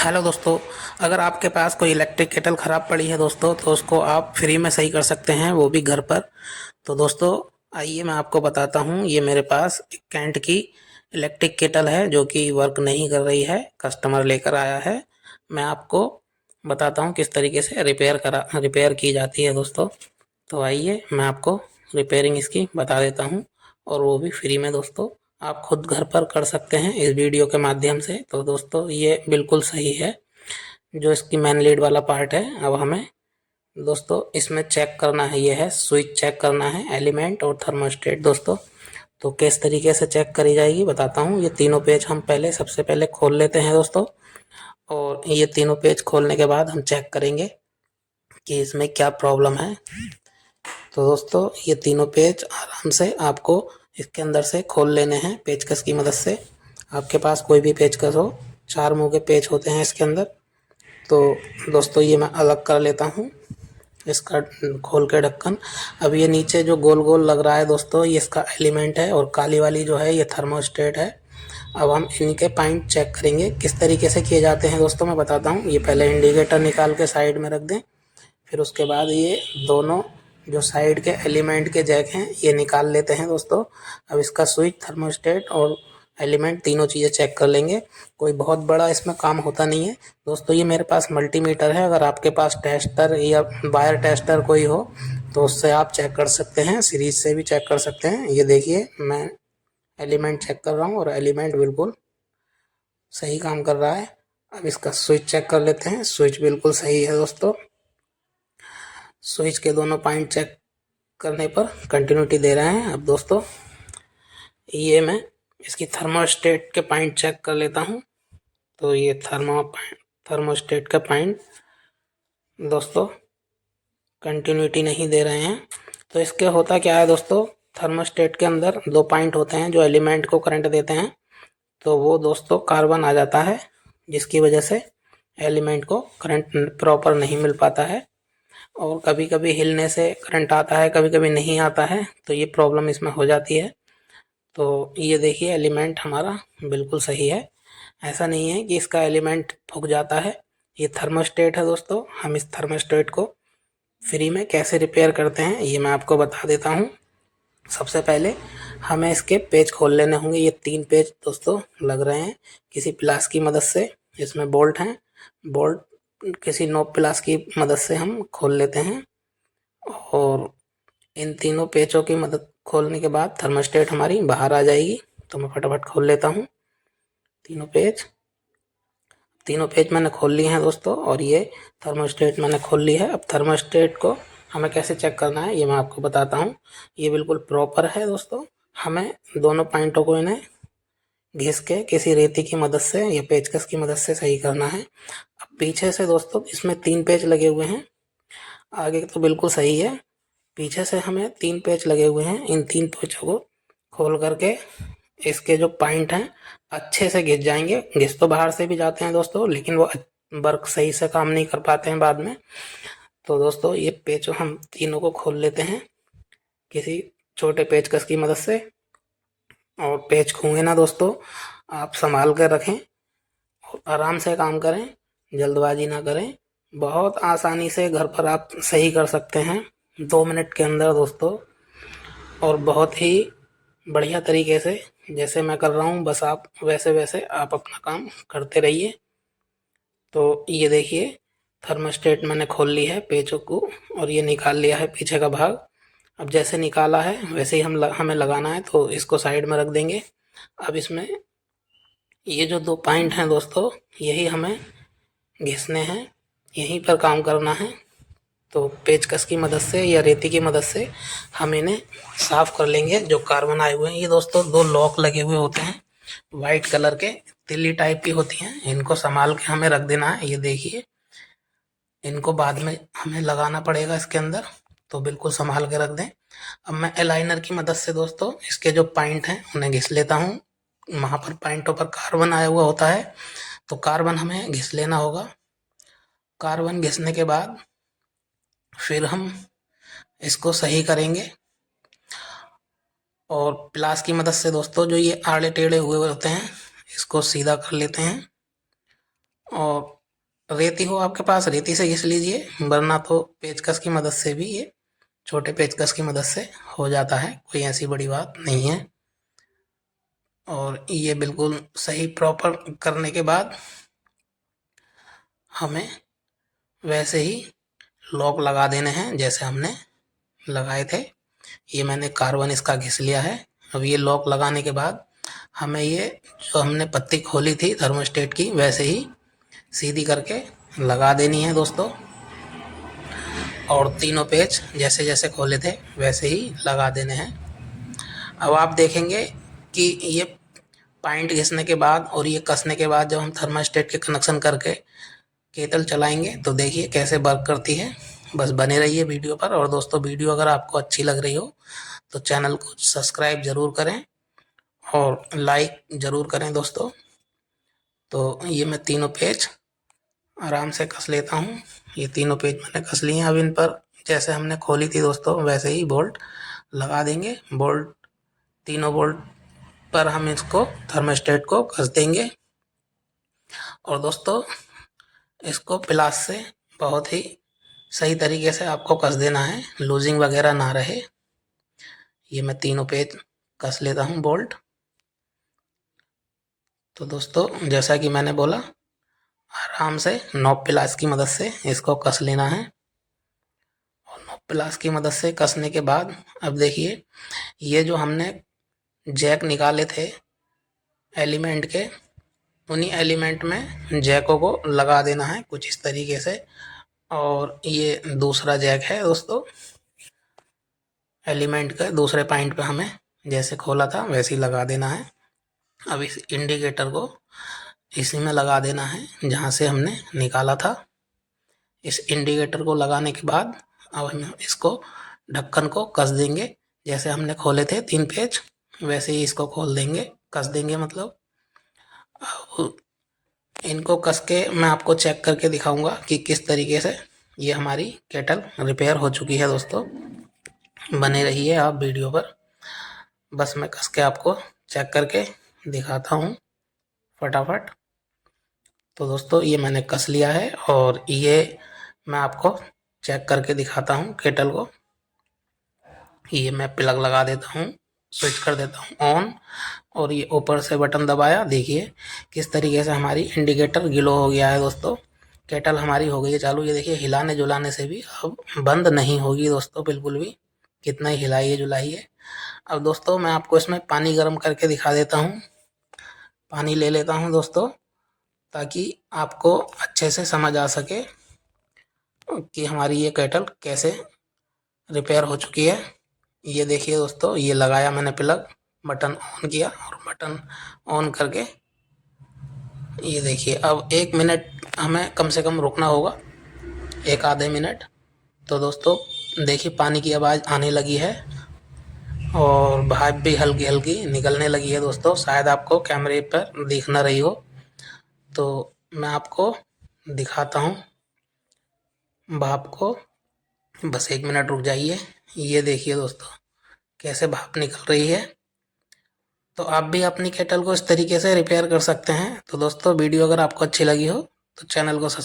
Hello दोस्तों। अगर आपके पास कोई इलेक्ट्रिक केटल ख़राब पड़ी है दोस्तों, तो उसको आप फ्री में सही कर सकते हैं, वो भी घर पर। तो दोस्तों, आइए मैं आपको बताता हूँ। ये मेरे पास एक कैंट की इलेक्ट्रिक केटल है जो कि वर्क नहीं कर रही है, कस्टमर लेकर आया है। मैं आपको बताता हूँ किस तरीके से रिपेयर की जाती है दोस्तों। तो आइए मैं आपको रिपेयरिंग इसकी बता देता हूँ, और वो भी फ्री में दोस्तों। आप खुद घर पर कर सकते हैं इस वीडियो के माध्यम से। तो दोस्तों, ये बिल्कुल सही है। जो इसकी मेन लीड वाला पार्ट है, अब हमें दोस्तों इसमें चेक करना है। ये है स्विच, चेक करना है एलिमेंट और थर्मोस्टेट दोस्तों। तो किस तरीके से चेक करी जाएगी बताता हूँ। ये तीनों पेज हम सबसे पहले खोल लेते हैं दोस्तों। और ये तीनों पेज खोलने के बाद हम चेक करेंगे कि इसमें क्या प्रॉब्लम है। तो दोस्तों, ये तीनों पेज आराम से आपको इसके अंदर से खोल लेने हैं पेचकस की मदद से। आपके पास कोई भी पेचकस हो, 4 मुंह के पेच होते हैं इसके अंदर। तो दोस्तों, ये मैं अलग कर लेता हूँ इसका खोल के ढक्कन। अब ये नीचे जो गोल गोल लग रहा है दोस्तों, ये इसका एलिमेंट है, और काली वाली जो है ये थर्मोस्टेट है। अब हम इनके पॉइंट चेक करेंगे किस तरीके से किए जाते हैं दोस्तों, मैं बताता हूँ। ये पहले इंडिकेटर निकाल के साइड में रख दें। फिर उसके बाद ये दोनों जो साइड के एलिमेंट के जैक हैं ये निकाल लेते हैं दोस्तों। अब इसका स्विच, थर्मोस्टेट और एलिमेंट तीनों चीज़ें चेक कर लेंगे। कोई बहुत बड़ा इसमें काम होता नहीं है दोस्तों। ये मेरे पास मल्टीमीटर है। अगर आपके पास टेस्टर या वायर टेस्टर कोई हो तो उससे आप चेक कर सकते हैं, सीरीज से भी चेक कर सकते हैं। ये देखिए, मैं एलिमेंट चेक कर रहा हूँ और एलिमेंट बिल्कुल सही काम कर रहा है। अब इसका स्विच चेक कर लेते हैं। स्विच बिल्कुल सही है दोस्तों। स्विच के दोनों पॉइंट चेक करने पर कंटिन्यूटी दे रहे हैं। अब दोस्तों, ये मैं इसकी थर्मोस्टेट के पॉइंट चेक कर लेता हूँ। तो ये थर्मोस्टेट का पॉइंट दोस्तों कंटिन्यूटी नहीं दे रहे हैं। तो इसके होता क्या है दोस्तों, थर्मोस्टेट के अंदर 2 पॉइंट होते हैं जो एलिमेंट को करंट देते हैं। तो वो दोस्तों कार्बन आ जाता है, जिसकी वजह से एलिमेंट को करंट प्रॉपर नहीं मिल पाता है। और कभी कभी हिलने से करंट आता है, कभी कभी नहीं आता है। तो ये प्रॉब्लम इसमें हो जाती है। तो ये देखिए, एलिमेंट हमारा बिल्कुल सही है। ऐसा नहीं है कि इसका एलिमेंट फूक जाता है। ये थर्मोस्टेट है दोस्तों। हम इस थर्मोस्टेट को फ्री में कैसे रिपेयर करते हैं ये मैं आपको बता देता हूँ। सबसे पहले हमें इसके पेज खोल लेने होंगे। ये 3 पेज दोस्तों लग रहे हैं किसी प्लास की मदद से। इसमें बोल्ट हैं। बोल्ट किसी नोब प्लास की मदद से हम खोल लेते हैं। और इन तीनों पेचों की मदद खोलने के बाद थर्मोस्टेट हमारी बाहर आ जाएगी। तो मैं फटाफट खोल लेता हूँ तीनों पेज। तीनों पेज मैंने खोल लिए हैं दोस्तों, और ये थर्मोस्टेट मैंने खोल ली है। अब थर्मोस्टेट को हमें कैसे चेक करना है ये मैं आपको बताता हूँ। ये बिल्कुल प्रॉपर है दोस्तों। हमें दोनों पॉइंटों को इन्हें घिस के किसी रेती की मदद से या पेचकस की मदद से सही करना है। अब पीछे से दोस्तों इसमें 3 पेच लगे हुए हैं। आगे तो बिल्कुल सही है, पीछे से हमें 3 पेच लगे हुए हैं। इन 3 पेचों को खोल करके इसके जो पॉइंट हैं अच्छे से घिस जाएंगे। घिस तो बाहर से भी जाते हैं दोस्तों, लेकिन वो वर्क सही से काम नहीं कर पाते हैं बाद में। तो दोस्तों, ये पेच हम तीनों को खोल लेते हैं किसी छोटे पेचकस की मदद से। और पेच खूंगे ना दोस्तों, आप संभाल कर रखें और आराम से काम करें, जल्दबाजी ना करें। बहुत आसानी से घर पर आप सही कर सकते हैं 2 मिनट के अंदर दोस्तों। और बहुत ही बढ़िया तरीके से जैसे मैं कर रहा हूँ, बस आप वैसे वैसे आप अपना काम करते रहिए। तो ये देखिए, थर्मोस्टेट मैंने खोल ली है पेचों को, और ये निकाल लिया है पीछे का भाग। अब जैसे निकाला है वैसे ही हमें लगाना है। तो इसको साइड में रख देंगे। अब इसमें ये जो 2 पॉइंट हैं दोस्तों, यही हमें घिसने हैं, यहीं पर काम करना है। तो पेचकस की मदद से या रेती की मदद से हम इन्हें साफ कर लेंगे। जो कार्बन आए हुए हैं, ये दोस्तों 2 लॉक लगे हुए होते हैं वाइट कलर के, तिल्ली टाइप की होती हैं। इनको संभाल के हमें रख देना है। ये देखिए, इनको बाद में हमें लगाना पड़ेगा इसके अंदर, तो बिल्कुल संभाल के रख दें। अब मैं एलाइनर की मदद से दोस्तों इसके जो पॉइंट हैं उन्हें घिस लेता हूँ। वहाँ पर पॉइंटों पर कार्बन आया हुआ होता है, तो कार्बन हमें घिस लेना होगा। कार्बन घिसने के बाद फिर हम इसको सही करेंगे। और प्लास की मदद से दोस्तों जो ये आड़े टेढ़े हुए होते हैं इसको सीधा कर लेते हैं। और रेती हो आपके पास, रेती से घिस लीजिए, वरना तो पेचकस की मदद से भी ये छोटे पेचकस की मदद से हो जाता है, कोई ऐसी बड़ी बात नहीं है। और ये बिल्कुल सही प्रॉपर करने के बाद हमें वैसे ही लॉक लगा देने हैं जैसे हमने लगाए थे। ये मैंने कार्बन इसका घिस लिया है। अब ये लॉक लगाने के बाद हमें ये जो हमने पत्ती खोली थी थर्मोस्टेट की वैसे ही सीधी करके लगा देनी है दोस्तों। और तीनों पेच जैसे जैसे खोले थे वैसे ही लगा देने हैं। अब आप देखेंगे कि ये पॉइंट घिसने के बाद और ये कसने के बाद जब हम थर्मास्टेट के कनेक्शन करके केतल चलाएंगे तो देखिए कैसे वर्क करती है। बस बने रहिए वीडियो पर। और दोस्तों वीडियो अगर आपको अच्छी लग रही हो तो चैनल को सब्सक्राइब ज़रूर करें और लाइक ज़रूर करें दोस्तों। तो ये मैं तीनों पेज आराम से कस लेता हूँ। ये तीनों पेज मैंने कस लिए हैं। अब इन पर जैसे हमने खोली थी दोस्तों वैसे ही बोल्ट लगा देंगे। बोल्ट तीनों बोल्ट पर हम इसको थर्मोस्टेट को कस देंगे। और दोस्तों इसको प्लास से बहुत ही सही तरीके से आपको कस देना है, लूजिंग वगैरह ना रहे। ये मैं तीनों पेज कस लेता हूँ बोल्ट। तो दोस्तों जैसा कि मैंने बोला आराम से नॉब प्लास की मदद से इसको कस लेना है। और नॉब प्लास की मदद से कसने के बाद अब देखिए ये जो हमने जैक निकाले थे एलिमेंट के, उन्हीं एलिमेंट में जैकों को लगा देना है कुछ इस तरीके से। और ये दूसरा जैक है दोस्तों, एलिमेंट का दूसरे पॉइंट पे हमें जैसे खोला था वैसे ही लगा देना है। अब इस इंडिकेटर को इसी में लगा देना है जहाँ से हमने निकाला था। इस इंडिकेटर को लगाने के बाद अब हम इसको ढक्कन को कस देंगे। जैसे हमने खोले थे 3 पेज वैसे ही इसको खोल देंगे, कस देंगे मतलब। अब इनको कस के मैं आपको चेक करके दिखाऊंगा कि किस तरीके से ये हमारी केटल रिपेयर हो चुकी है दोस्तों। बने रहिए आप वीडियो पर। बस मैं कस के आपको चेक करके दिखाता हूँ फटाफट। तो दोस्तों ये मैंने कस लिया है और ये मैं आपको चेक करके दिखाता हूँ केटल को। ये मैं प्लग लगा देता हूँ, स्विच कर देता हूँ ऑन। और ये ऊपर से बटन दबाया, देखिए किस तरीके से हमारी इंडिकेटर ग्लो हो गया है दोस्तों। केटल हमारी हो गई है चालू। ये देखिए हिलाने जुलाने से भी अब बंद नहीं होगी दोस्तों बिल्कुल भी, कितना ही हिलाइए जुलाइए। अब दोस्तों मैं आपको इसमें पानी गर्म करके दिखा देता हूँ। पानी ले लेता हूँ दोस्तों ताकि आपको अच्छे से समझ आ सके कि हमारी ये केटल कैसे रिपेयर हो चुकी है। ये देखिए दोस्तों ये लगाया मैंने प्लग, बटन ऑन किया और बटन ऑन करके ये देखिए अब 1 मिनट हमें कम से कम रुकना होगा, 1 आधे मिनट। तो दोस्तों देखिए पानी की आवाज़ आने लगी है और भाप भी हल्की हल्की निकलने लगी है दोस्तों। शायद आपको कैमरे पर दिख ना रही हो तो मैं आपको दिखाता हूँ भाप को। बस 1 मिनट रुक जाइए। ये देखिए दोस्तों कैसे भाप निकल रही है। तो आप भी अपनी केटल को इस तरीके से रिपेयर कर सकते हैं। तो दोस्तों वीडियो अगर आपको अच्छी लगी हो तो चैनल को सब्सक्राइब